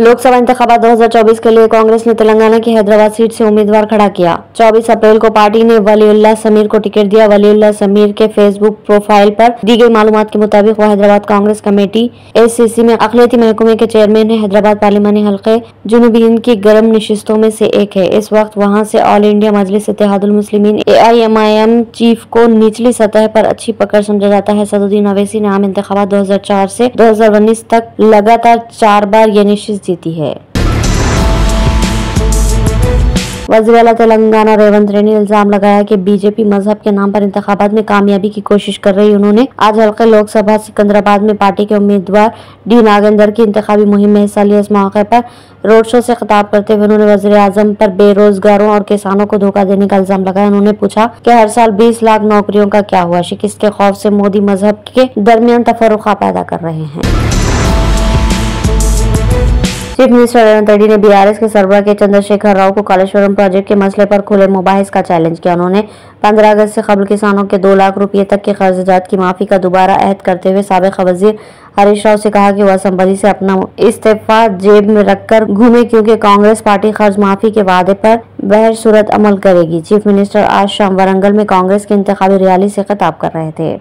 लोकसभा इंतखाबात 2024 के लिए कांग्रेस ने तेलंगाना की हैदराबाद सीट से उम्मीदवार खड़ा किया। 24 अप्रैल को पार्टी ने वलीउल्लाह समीर को टिकट दिया। वलीउल्लाह समीर के फेसबुक प्रोफाइल पर दी गई मालूमात के मुताबिक वो हैदराबाद कांग्रेस कमेटी एसीसी में अक़लियती महकमे के चेयरमैन है। हैदराबाद पार्लिमानी हल्के जुनूबी हिंद की गर्म नशिस्तों में से एक है। इस वक्त वहाँ से ऑल इंडिया मजलिस इत्तेहादुल मुस्लिमीन AIMIM चीफ को निचली सतह पर अच्छी पकड़ समझा जाता है। सदुद्दीन ओवैसी ने आम इंतखाबात 2004 से 2019 तक लगातार 4 बार ये नशिस्त जीती है। वज़ीर आला तेलंगाना रेवंत रेड्डी ने इल्जाम लगाया कि बीजेपी मजहब के नाम पर इंतखाबात में कामयाबी की कोशिश कर रही। उन्होंने आज हल्के लोकसभा सिकंदराबाद में पार्टी के उम्मीदवार डी नागेंदर की इंतखाबी मुहिम में हिस्सा लिया। इस मौके पर रोड शो से खिताब करते हुए उन्होंने वज़ीर आज़म पर बेरोजगारों और किसानों को धोखा देने का इल्जाम लगाया। उन्होंने पूछा कि हर साल 20 लाख नौकरियों का क्या हुआ। शिकस्त के खौफ से मोदी मजहब के दरमियान तफर्रुक़ा पैदा कर रहे हैं। चीफ मिनिस्टर रेवंत रेड्डी ने BRS के सरबराह के चंद्रशेखर राव को कालेश्वरम प्रोजेक्ट के मसले पर खुले मुबाहिस का चैलेंज किया। उन्होंने 15 अगस्त से कबल किसानों के 2 लाख रुपये तक के कर्जदात की माफी का दोबारा अहद करते हुए साबिक़ वज़ीर हरीश राव से कहा कि वह असम्बली से अपना इस्तीफा जेब में रखकर घूमे, क्योंकि कांग्रेस पार्टी कर्ज माफी के वादे पर बहर सूरत अमल करेगी। चीफ मिनिस्टर आज शाम वरंगल में कांग्रेस की इंतखाबी रैली से खिताब कर रहे थे।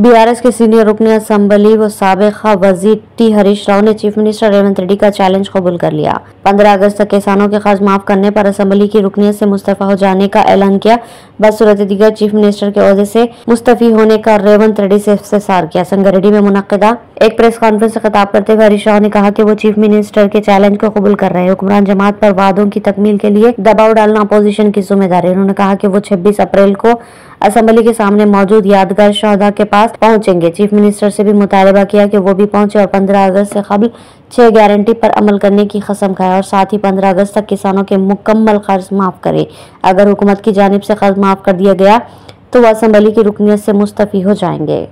BRS के सीनियर रुकन असम्बली व साबिक़ वज़ीर T हरीश राव ने चीफ मिनिस्टर रेवंत रेड्डी का चैलेंज कबूल कर लिया। 15 अगस्त तक किसानों के कर्ज माफ करने पर असम्बली की रुकनियत से मुस्तफ़ा हो जाने का ऐलान किया। बदसूरत दीगर चीफ मिनिस्टर के ओहदे से मुस्तफ़ी होने का रेवंत रेड्डी से इफ्तिसार किया। संगारेड्डी में मुनक़्क़िदा एक प्रेस कॉन्फ्रेंस से खिताब करते हुए हरीश राव ने कहा कि वो चीफ मिनिस्टर के चैलेंज को कबूल कर रहे हैं। हुक्मरान जमात पर वादों की तकमील के लिए दबाव डालना अपोजिशन की जिम्मेदारी है। उन्होंने कहा कि वो 26 अप्रैल को असम्बली के सामने मौजूद यादगार शहदा के पास पहुंचेंगे। चीफ मिनिस्टर से भी मुतालबा किया कि वो भी पहुंचे और 15 अगस्त से कबल 6 गारंटी पर अमल करने की कसम खाए और साथ ही 15 अगस्त तक किसानों के मुकम्मल कर्ज माफ करे। अगर हुकूमत की जानिब से कर्ज माफ कर दिया गया तो वह असम्बली की रुकनियत से मुस्तफ़ी हो जाएंगे।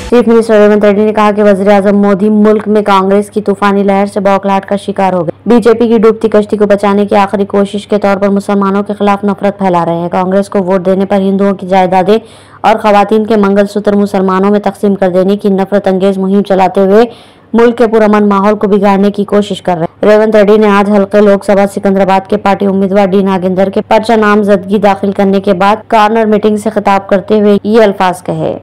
चीफ मिनिस्टर रेवंत रेड्डी ने कहा कि वज़ीर आज़म मोदी मुल्क में कांग्रेस की तूफानी लहर से बौखलाहट का शिकार हो गए। बीजेपी की डूबती कश्ती को बचाने की आखिरी कोशिश के तौर पर मुसलमानों के खिलाफ नफरत फैला रहे हैं। कांग्रेस को वोट देने पर हिंदुओं की जायदादें और खवातीन के मंगलसूत्र मुसलमानों में तकसीम कर देने की नफरत अंगेज मुहिम चलाते हुए मुल्क के पुरअमन माहौल को बिगाड़ने की कोशिश कर रहे हैं। रेवंत रेड्डी ने आज हल्के लोकसभा सिकंदराबाद के पार्टी उम्मीदवार डी नागेंदर के पर्चा नामजदगी दाखिल करने के बाद कॉर्नर मीटिंग से खिताब करते हुए ये अल्फाज कहे।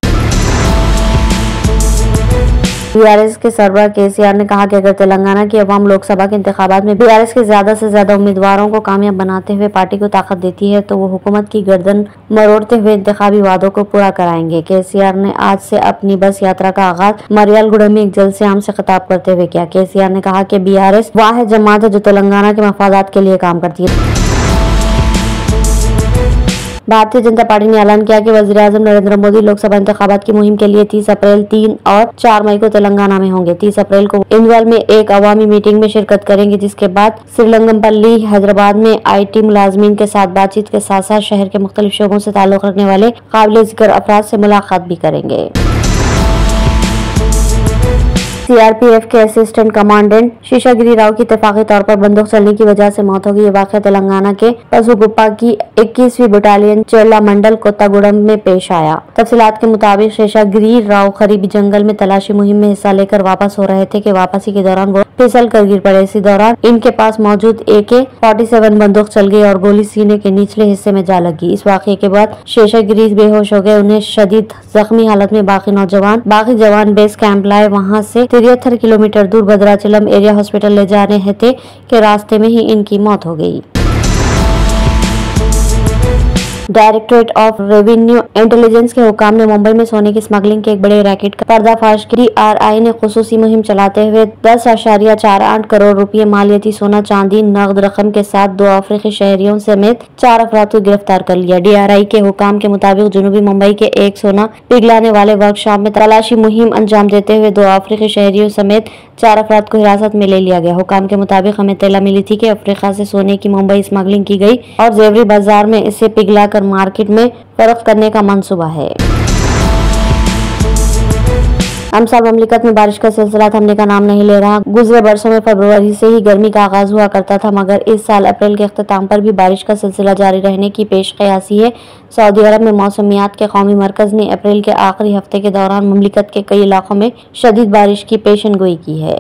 BRS के सरबराह KCR ने कहा कि अगर तेलंगाना की अवाम लोकसभा के इंतखाबात में BRS के ज्यादा से ज्यादा उम्मीदवारों को कामयाब बनाते हुए पार्टी को ताकत देती है तो वो हुकूमत की गर्दन मरोड़ते हुए इंतखाबी वादों को पूरा कराएंगे। KCR ने आज से अपनी बस यात्रा का आगाज मरियालगुड़ा में एक जलसे आम से खिताब करते हुए किया। KCR ने कहा कि BRS वाहिद जमात है जो तेलंगाना के मफादात के लिए काम करती है। भारतीय जनता पार्टी ने ऐलान किया कि वज़ीर आज़म नरेंद्र मोदी लोकसभा इंतखाबात की मुहिम के लिए 30 अप्रैल, 3 और 4 मई को तेलंगाना में होंगे। 30 अप्रैल को इंदौर में एक अवामी मीटिंग में शिरकत करेंगे, जिसके बाद श्रीरंगपल्ली हैदराबाद में IT मुलाजमीन के साथ बातचीत के साथ साथ शहर के मुख्तलिफ शोबों से ताल्लुक रखने वाले काबिल जिक्र अफराद से मुलाकात भी करेंगे। CRPF के असिस्टेंट कमांडेंट शेषागिरी राव की इत्तेफाकी तौर पर बंदूक चलने की वजह से मौत हो गई। ये वाक़या तेलंगाना के पसुगुप्पा की 21वीं बटालियन चेला मंडल कोत्तागुडम में पेश आया। तफसीलात के मुताबिक शेषागिरी राव करीबी जंगल में तलाशी मुहिम में हिस्सा लेकर वापस हो रहे थे कि वापसी के दौरान वो फिसल कर गिर पड़े। इसी दौरान इनके पास मौजूद AK-47 बंदूक चल गई और गोली सीने के निचले हिस्से में जा लगी। इस वाक़ये के बाद शेषागिरी बेहोश हो गए। उन्हें शदीद जख्मी हालत में बाकी जवान बेस कैंप लाए। वहाँ से 73 किलोमीटर दूर भद्राचलम एरिया हॉस्पिटल ले जा रहे थे कि रास्ते में ही इनकी मौत हो गई। डायरेक्टोरेट ऑफ रेवेन्यू इंटेलिजेंस के हुकाम ने मुंबई में सोने की स्मगलिंग के एक बड़े रैकेट का पर्दाफाश किया। DRI ने खुसूसी मुहिम चलाते हुए 10.48 करोड़ रुपए मालियती सोना चांदी नगद रकम के साथ 2 अफ्रीकी शहरियों समेत 4 अफराद को गिरफ्तार कर लिया। DRI के हुकाम के मुताबिक जुनूबी मुंबई के एक सोना पिघलाने वाले वर्कशॉप में तलाशी मुहिम अंजाम देते हुए 2 अफ्रीकी शहरियों समेत 4 अफराद को हिरासत में ले लिया गया। हुकाम के मुताबिक हमें इत्तला मिली थी कि अफ्रीका से सोने की मुंबई स्मगलिंग की गई और जेवरी बाजार में इसे पिघलाकर मार्केट में फरोख्त करने का मंसूबा है। हम साल ममलिकत में बारिश का सिलसिला थमने का नाम नहीं ले रहा। गुजरे बरसों में फरवरी से ही गर्मी का आगाज हुआ करता था, मगर इस साल अप्रैल के अख्ताम पर भी बारिश का सिलसिला जारी रहने की पेश क़यासी है। सऊदी अरब में मौसमियात के कौमी मरकज ने अप्रैल के आखिरी हफ्ते के दौरान ममलिकत के कई इलाकों में शदीद बारिश की पेशन गोई की है।